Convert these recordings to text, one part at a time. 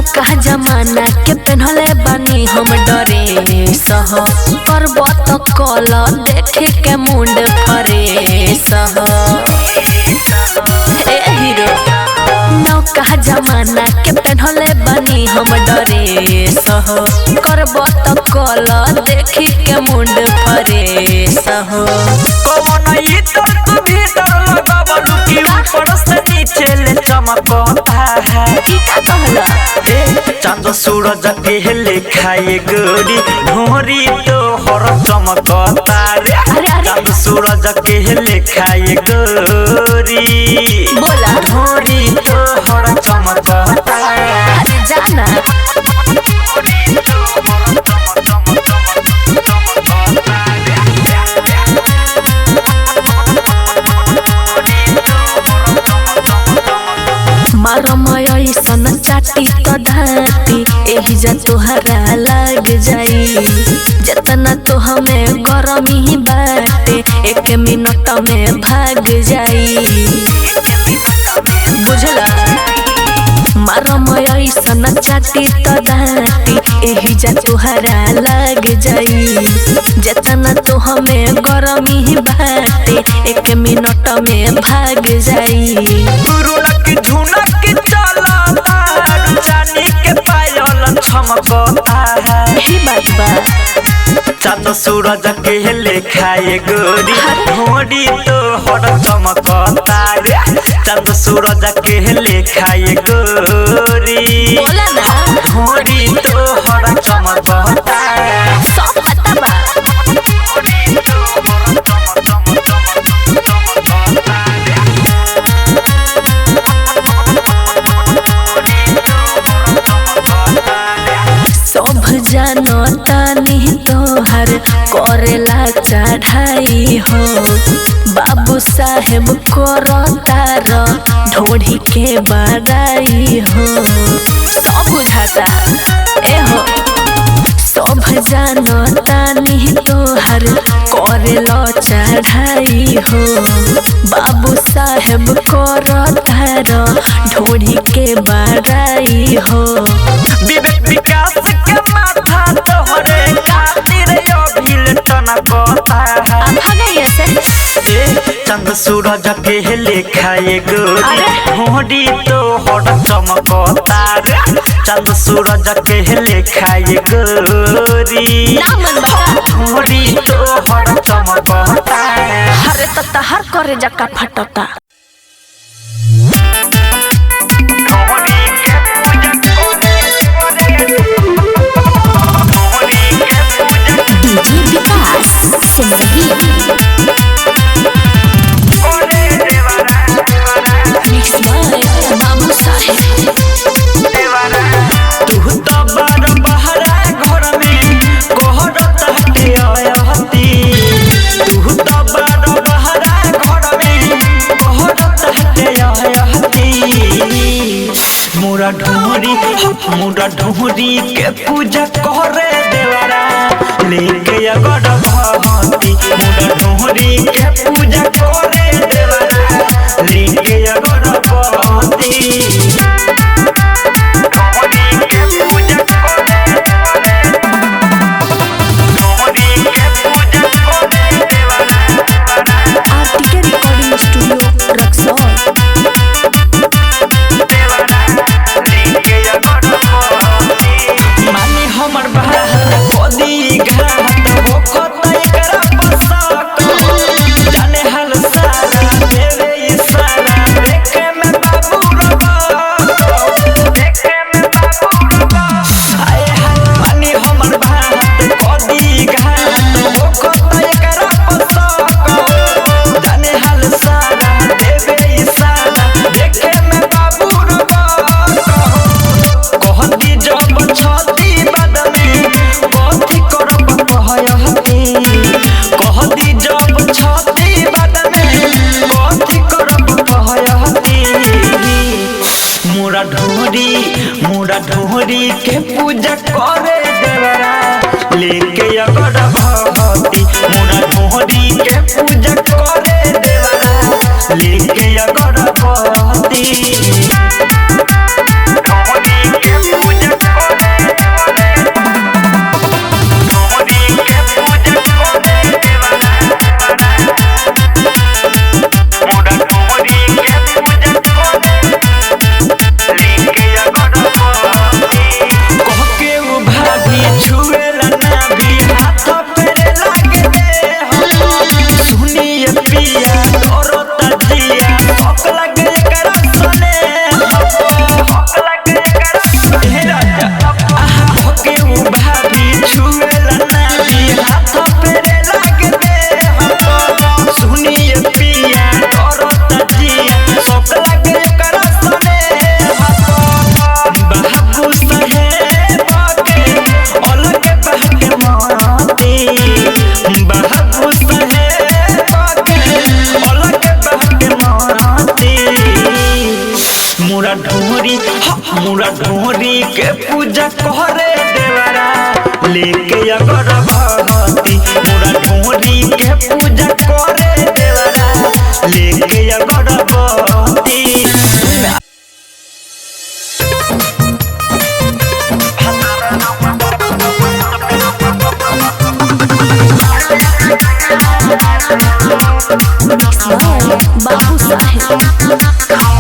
नौका जमाना के पेन्हले बानी हम डरे सह करबो तो कल देखे के मुंड फरे सह ए हीरो नौका जमाना के पेन्हले बानी हम डरे सह करबो तो कल देखे के मुंड फरे सह कौन ई तो तू भीतर लगावलू कि ऊपर से नीचे ले चमकता है की का कहला चांद सूरज के लेखाए गोरी ढोरी तो हर चमकता रे चांद सूरज के लेखाए गोरी बोला ढोरी तो हर चमकता अरे जाना मारमय सन चाटी तो धाती एही जा तोहरा लग जाई जतना तो हमें गरमी बाटे एक मिनट में भाग जाई बुझला मारमय सन चाटी तो धाती एही जा तोहरा लग जाई जतना तो हमें गरमी बाटे एक मिनट में भाग जाई चमकता है ही बात बा चांद सूरज के लेखाए गोरी ढोरी तो हर चमकता रे चांद सूरज के लेखाए गोरी बोला ना ढोरी तो हर चमकता सब पता बा सब जानो तानी तोहर करेला चढ़ाई हो बाबू साहेब करतार ढोढ़ी के बड़ाई हो सब बुझाता ए हो सब जानो तानी तोहर करेला चढ़ाई हो बाबू साहेब करतार ढोढ़ी के बड़ाई हो विकास के माथा तोहरे खातिर अभिल टनकता है चंद सूरज के लेखाए गोरी ढोरी तो हर चमकता रे चंद सूरज के लेखाए गोरी ढोरी तो हर चमकता हरे तता हर करे जका फटता डीजे विकास सिंदगी मिक्स बाय बाबू साहेब तू तो बड़ बहरा घर में कोहरत हटे आयती तू तो बड़ बहरा घर में कोहरत हटे आयती मोरा ढोरी के पूजा करे देवरा लेके अगर भगती मोरा ढोरी के पूजा करे देवरा लेके अगर भगती आरटीके रिकॉर्डिंग स्टूडियो रक्सौल मानी हमर बात पदी घाट होखत एकरा पसक जाने हाल सारा देवे इशारा देखे में बाबू रबा आए हाय मानी हमर बात पदी घाट होखत एकरा पसक जाने हाल सारा देवे इशारा देखे में बाबू रबा कहती जब छती बदने कथी करब कहती कहती जब छती बदने कथी करब कहती मोरा ढोरी के पूजा करे देवरा लेके अगर भगती मोरा ढोरी के पूजा करे देवरा लेके अगर भगती ढोरी के पूजा मुरा ढोरी के पूजा करे देवरा लेके अगरबत्ती मुरा ढोरी के पूजा करे देवरा लेके अगरबत्ती बाबू साहेब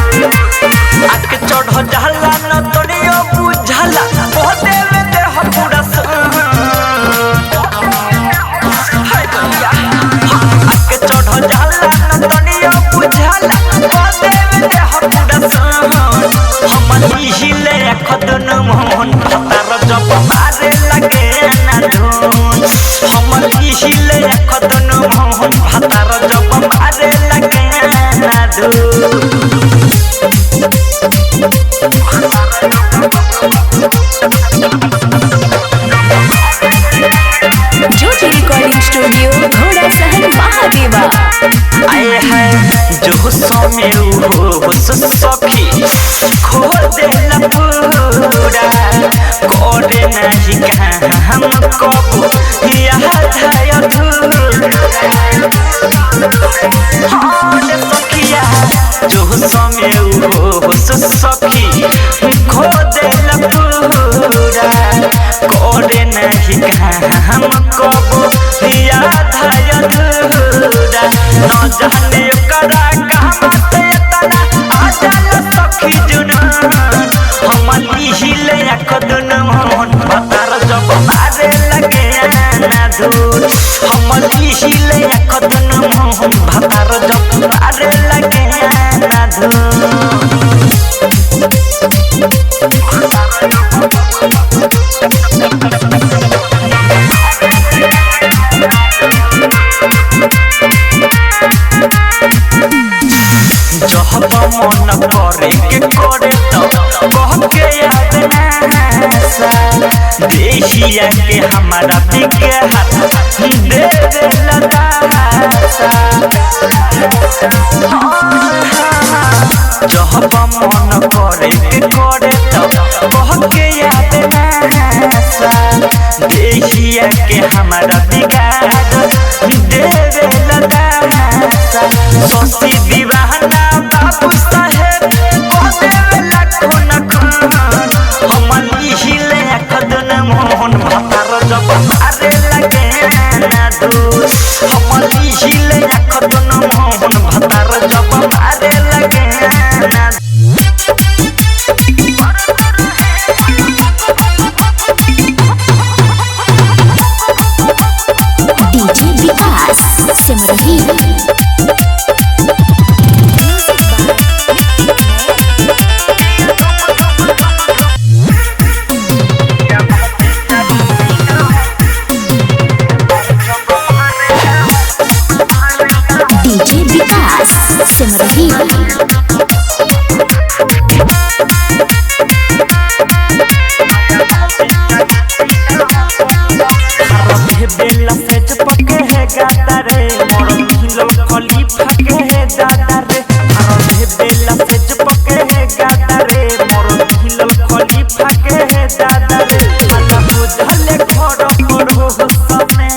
आके चढ़ जाला न तोड़ियो बुझला कह देवे देह पूरा हाय दुनिया आके चढ़ जाला न तोड़ियो बुझला कह देवे देह पूरा हम हिले खदन मोहन तार जब मारे लगे ना धुन हम हिले खदन मोहन तार जब मारे लगे ना धुन ज्योति रिकॉर्डिंग स्टूडियो घोड़ा शहर महादेवा आए हैं जो समय हो सखी खो दे पूरा करे नहीं हम कब याद है सखिया जो समय हो सखी खो दे पूरा करे नहीं हम कब याद है न जाने करा कहाँ से तना आ जाला सखी जुनून हम हिले खदन मोहन तार जब मारे लगे ना धूल हम हिले खदन मोहन तार जब मारे लगे ना धूल जब मन करे के करे तो कह के याद ना देखिया के हमारा दिखे हाथ दे दे लगासा जब मन करे के करे तो कह के याद ना देखिया के हमारा दिखा दे दे लगासा सोसी दीवाना बाबू साहेब कहते लाखों न खून हम हिले खदन मोहन तार जब मारे लगे ना दूर हम हिले खदन मोहन तार जब मारे लगे ना डीजे विकास सिमरही डीजे विकास सिमरही बेला सेज पके है गाता रे मोर हिलो खलीफा के है दादा रे बेला सेज पके है गाता रे मोर हिलो खलीफा के है दादा रे अल्लाह बुझले घर पर हो सने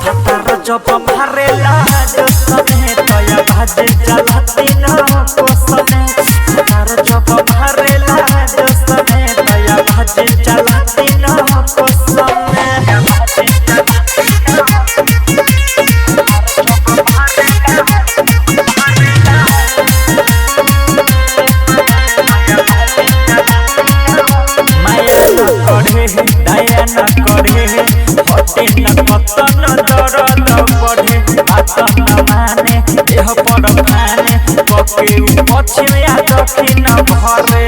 फतर जब मारे लाज सने तया भाजे जलती न को सने फतर जब मारे लाज सने तया भाजे जलती न को सने दया न करे हटे न कतन दरद पड़े बात न माने देह पर खाने कके पछिया दक्षिण भरे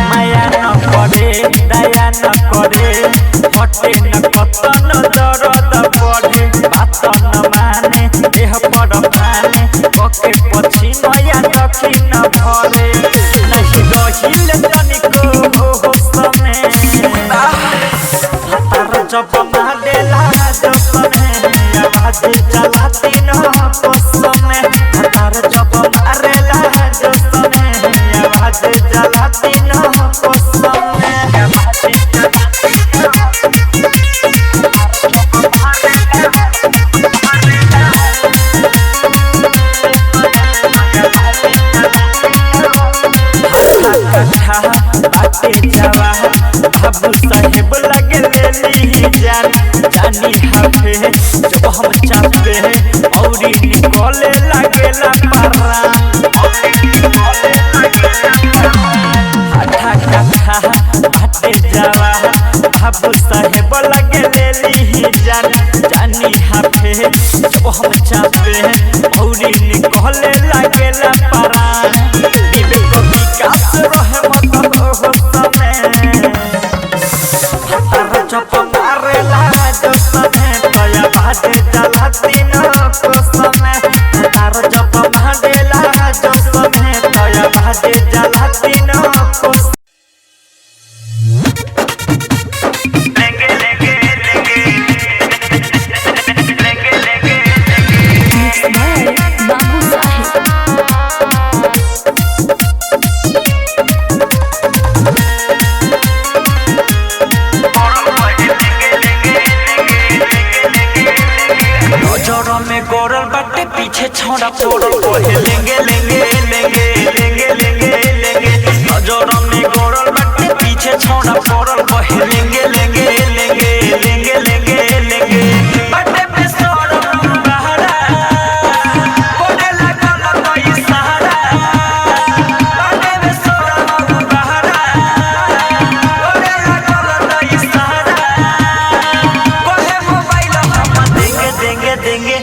माया न करे दया न करे हटे न कतन दरद पड़े बात न माने देह पर खाने कके पछिया दक्षिण भरे नहीं रहिल तनिको जब मारेला जसने जावा बाबू साहेब लगे लेली जान जानी हाफे जब हम चापे औरी निकले लागेला पारा आठा काठा बाटे जावा बाबू साहेब लगे लेली जान जानी हाफे जब हम चापे औरी निकले लागेला पारा विवेक विकास रहे मतलब हो समय हतार चप मारेला जो समय तया बाटे जाला तीन को समय हतार चप मारेला जो समय तया बाटे जाला तीन को बाबू साहेब नजर में गोरल बाटे पीछे छोड़ा पोड़ल कोहे लेंगे लेंगे लेंगे लेंगे लेंगे लेंगे नजर में गोरल बाटे पीछे छोड़ा पोड़ल कोहे लेंगे लेंगे लेंगे लेंगे लेंगे लेंगे बाटे पे सोरम बहरा कोने लगल कोई सहारा बाटे पे सोरम बहरा कोने लगल कोई सहारा कोहे मोबाइल हम देंगे देंगे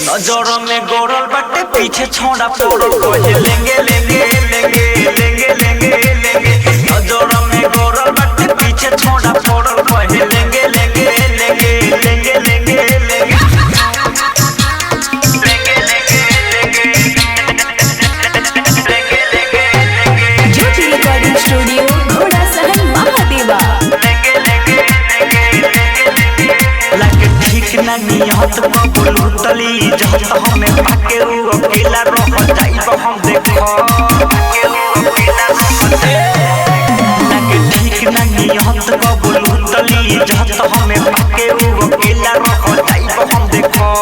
नजर में गोरल बाटे पीछे छोड़ा पोड़ल कोहे लेंगे लेंगे लेंगे लेंगे लेंगे लेंगे नजर में गोरल बाटे पीछे छोड़ा पोड़ल कोहे लेंगे लेंगे लेंगे लेंगे लेंगे लेंगे ज्योति रिकॉर्डिंग स्टूडियो घोड़ा सहन महादेवा लगे ठीक ना नियत को बोलू तली जहत हमें पाके उ अकेला रह जाइब हम देखो लगे ठीक ना नियत को बोलू तली जहत हमें पाके उ अकेला रह जाइब हम देखो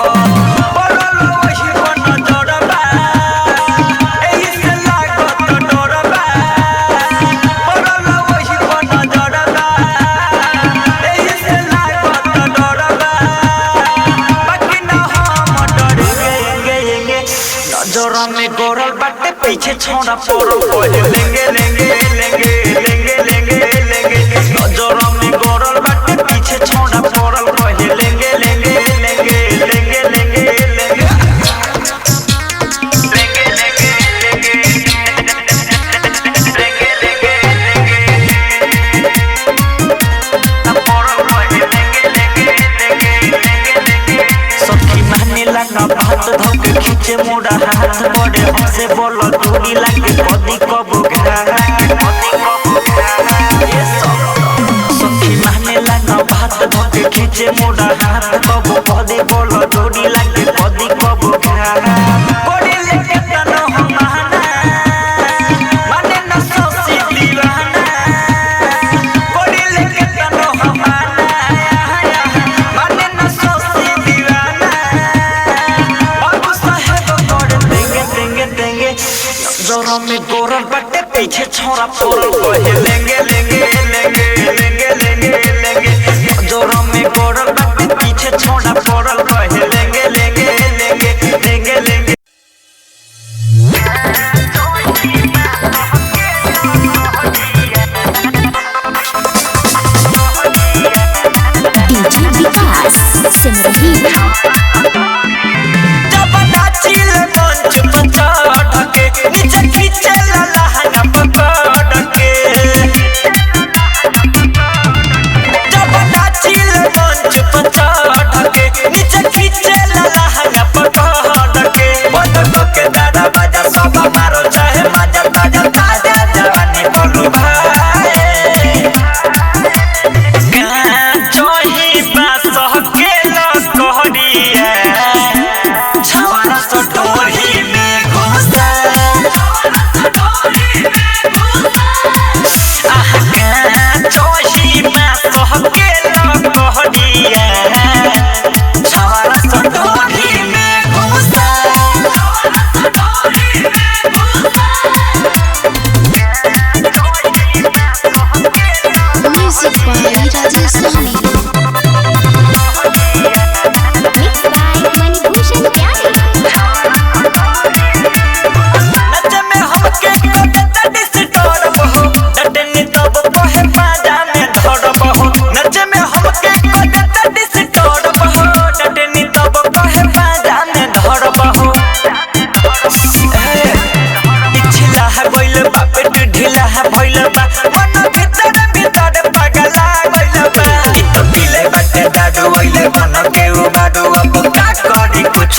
बोलल वही बन जड़बा एही से लागत डरबा बोलल वही बन जड़बा एही से लागत डरबा बाकी ना हम डरेंगे नजर में गोरल बाटे पीछे छोड़ा पोड़ल कोहे लेंगे लेंगे लेंगे लेंगे लेंगे लेंगे नजर में गोरल बाटे पीछे छोड़ा पोड़ल कोहे लेंगे लेंगे लेंगे लेंगे लेंगे लेंगे सखी माने लगा बात धोके खींचे मोड़ा हाथ बड़े हमसे बोलो दूरी लागे कदी कबो सखी माने लगा बात धोके खींचे मोड़ा हाथ कबो कदी बोलो दूरी लागे कदी कबो कोड़ी लेके तनो हम महाना माने न सोसी दीवाना कोड़ी लेके तनो हम महाना माने न सोसी दीवाना बाबू साहेब कर देंगे देंगे नजर में गोरल बाटे पीछे छोड़ा पोड़ल कोहे लेंगे लेंगे लेंगे लेंगे लेंगे लेंगे नजर में गोरल बाटे पीछे छोड़ा पोड़ल कोहे लेंगे लेंगे लेंगे लेंगे लेंगे डीजे विकास सिमरही जब नाचिल मंच पर चढ़ के नीचे खींचे लहंगा पकड़ के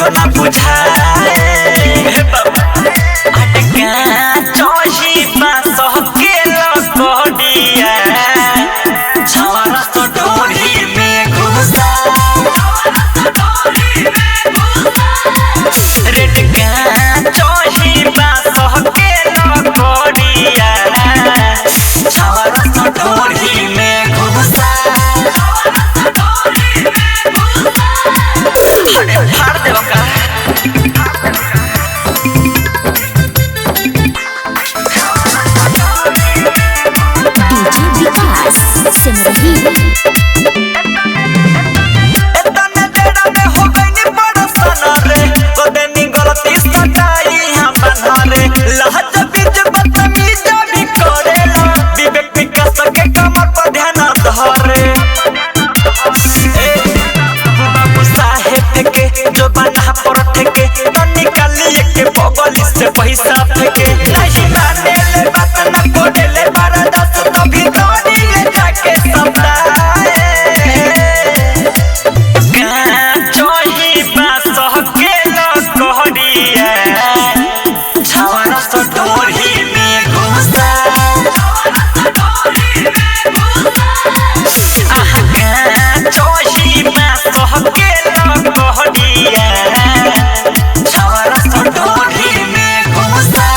कुछो ना बुझाए हे बाबा अटका चोही बास के लकोडिया छावरा तो डोरी में घुसा रेड का चोही बास के लकोडिया छावरा तो डोरी में घुसा अरे फाड़ देबो का डीजे विकास सिमरही एतने देरा में हो गइनी बरसन रे कोदेनी गलती सटाई हम बना रे लहज बीच बदतमीज भी करेला विवेक विकास के कमर पर ध्यान धरे बाबू साहेब के जो बना पर ठेके तो निकालिए के बगल से पैसा फेंके नहीं माने ले बात न कोडे ले बरदास कभी गाड़ी ले जाके समझाए चोही बास के लकोडिया छावरा तो डोरी में घुसा चोही बास के लकोडिया छावरा तो डोरी में घुसा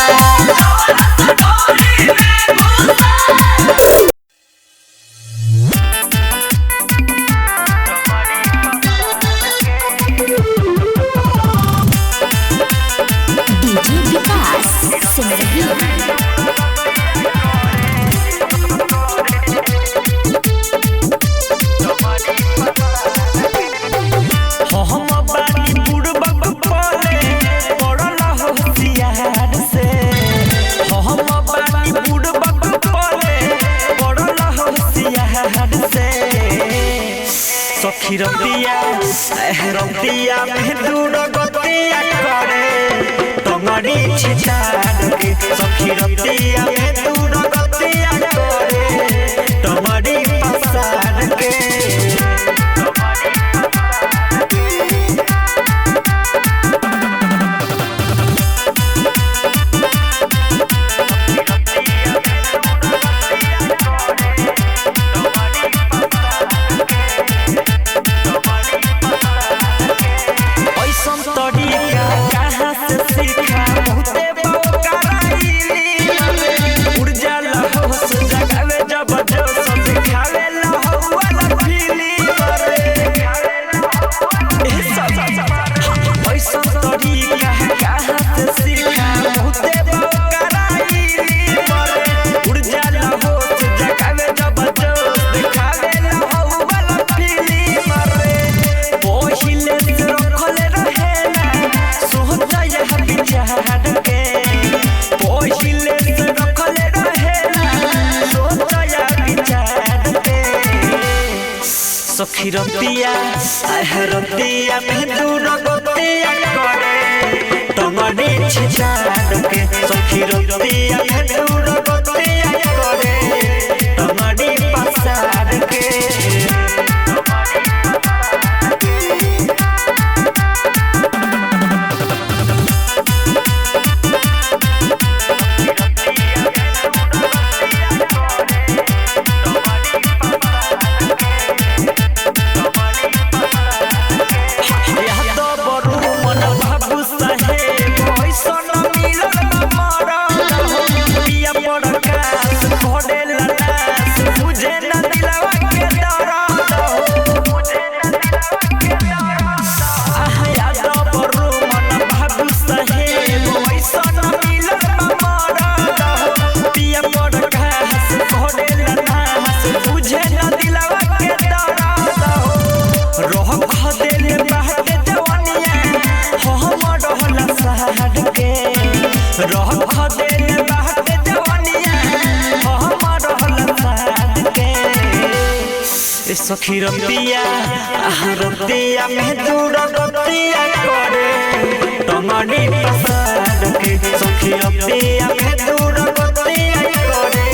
डीजे विकास सिमरही हम बानी बुड़बक पले पड़ल होशियार से हम बानी बुड़बक पले पड़ल होशियार से सखी रतिया में दूर गतिया करे तमरी छिटार के सखी रतिया में दूर गतिया करे तमरी पसार के ऐसन तरीका कहाँ से सीखा बहुते कराइली उड़ जाला होश जगावे जब जोश दिखावे ला वाला फीली करे ऐसन तरीका कहाँ से सीखा बहुते कराइली उड़ जाला होश जगावे जब जोश दिखावे ला वाला फीली करे पहिले से रखले रहेला सोचा यह विचार के पहिले से रखले रहेला सोचा यह विचार के सखी रतिया में दूर गतिया करे तमरी छिटार के सखी रतिया में दूर गतिया करे तमरी पसार के सखी रतिया में दूर गतिया करे तमरी पसार के सखी रतिया में दूर गतिया करे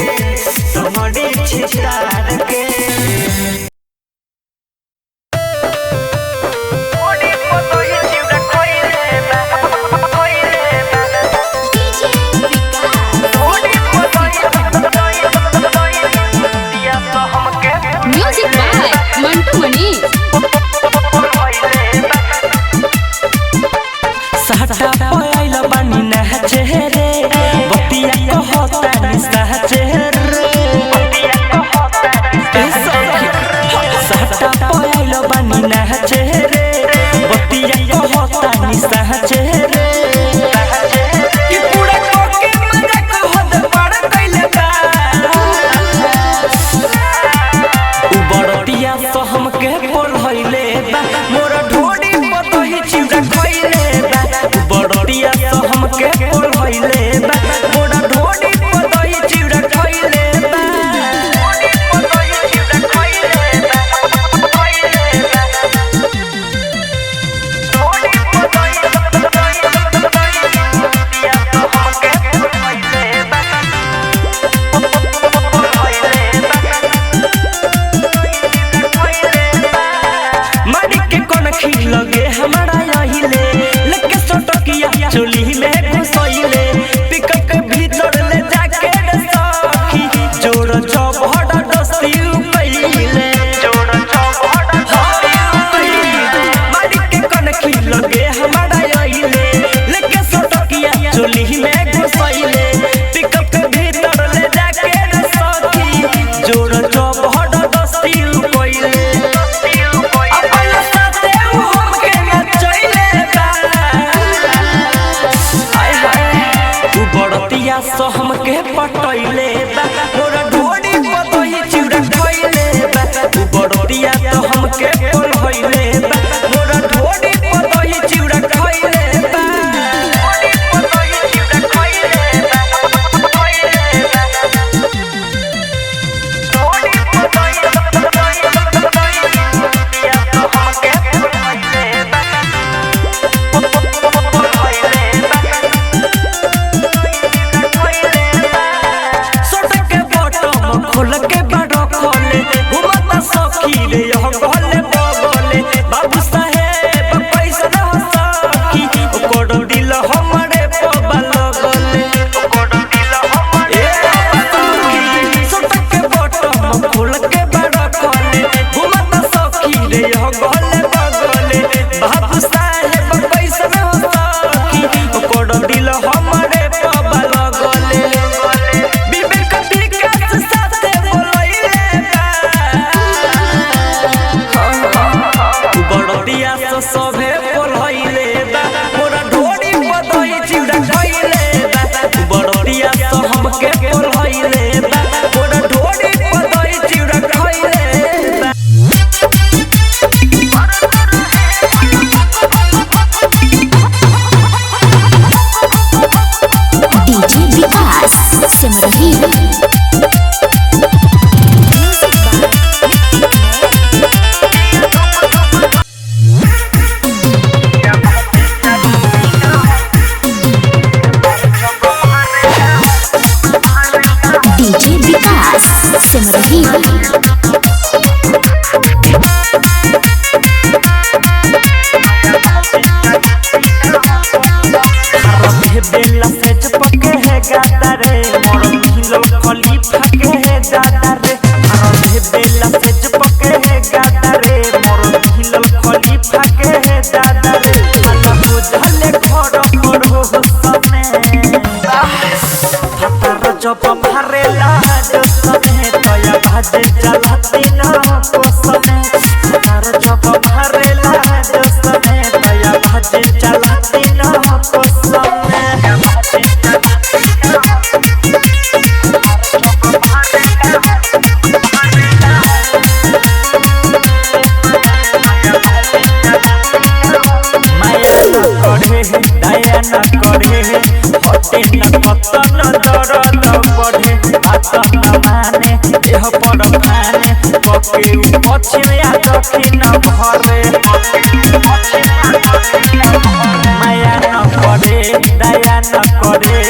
तमरी छिटार के ओडी को तो ये जीव कोई बड़तिया सो हमके पटैले बा मोरा ढोड़ी पतही चिड़ा खइले बा बड़तिया तो हमके पलहइले बा मोरा ढोड़ी पतही चिड़ा खइले बा पतही चिड़ा खइले बा ढोड़ी पतही बड़तिया तो हमके पलहइले बा खोल के बड़ो खोले घुमता सखी रे यह गले बगले बाबू साहेब पैसा न सखी ओकरो दिल हमरे पबल गले ओकरो दिल हमरे सखी सोट के बटम खोल के बड़ो खोले घुमता सखी रे यह गले बगले बाबू साहेब पैसा न सखी ओकरो दिल हमरे पबल गले विवेक विकास बड़तिया से सभे पलहइले बा मोरा ढोड़ी पतही चिड़ा खइले बा बड़तिया से हमके पलहइले बा मोरा ढोड़ी पतही चिड़ा खइले बा डीजे विकास सिमरही डीजे विकास सिमरही बेला से चपके है गाता रे मोर हिलो खली फाके है दादा रे बेला से चपके है गाता रे मोर हिलो खली फाके है दादा रे अल्लाह हो झले घर पर हो सने हतर जब मारेला जो सने तया भाजे जलाती ना कोसने हतर जब मारेला जो सने तया भाजे जलाती ना कोसने दया न करे हटे न कतन दर्द बढ़े बात न माने देह पर फाने पके पछिया दक्षिण भरे माया न करे दया न करे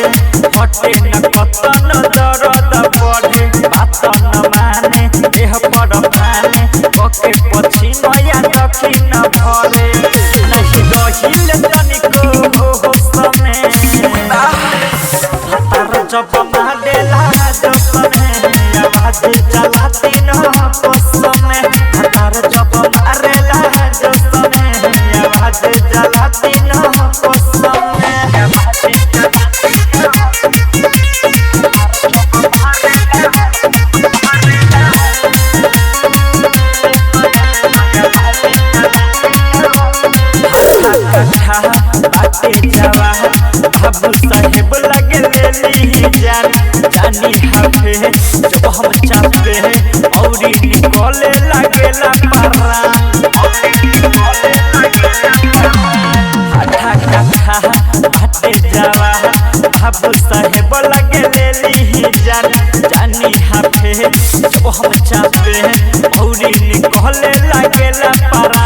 हटे न कतन दर्द बढ़े बात न माने देह पर फाने पके पछिया दक्षिण भरे नहीं रहिल तनिको हो समय हतर जब मारेला जो समय आवाज जलाती न समय हतर जब मारेला जो समय आवाज जलाती न समय बाटे जावा बाबू साहेब लगे लेली जान जानी हाफे जब हम चापे औरी निकले लागेला पारा आठा काठा बाटे जावा बाबू साहेब लगे लेली जान जानी हाफे जब हम चापे औरी निकले लागेला पारा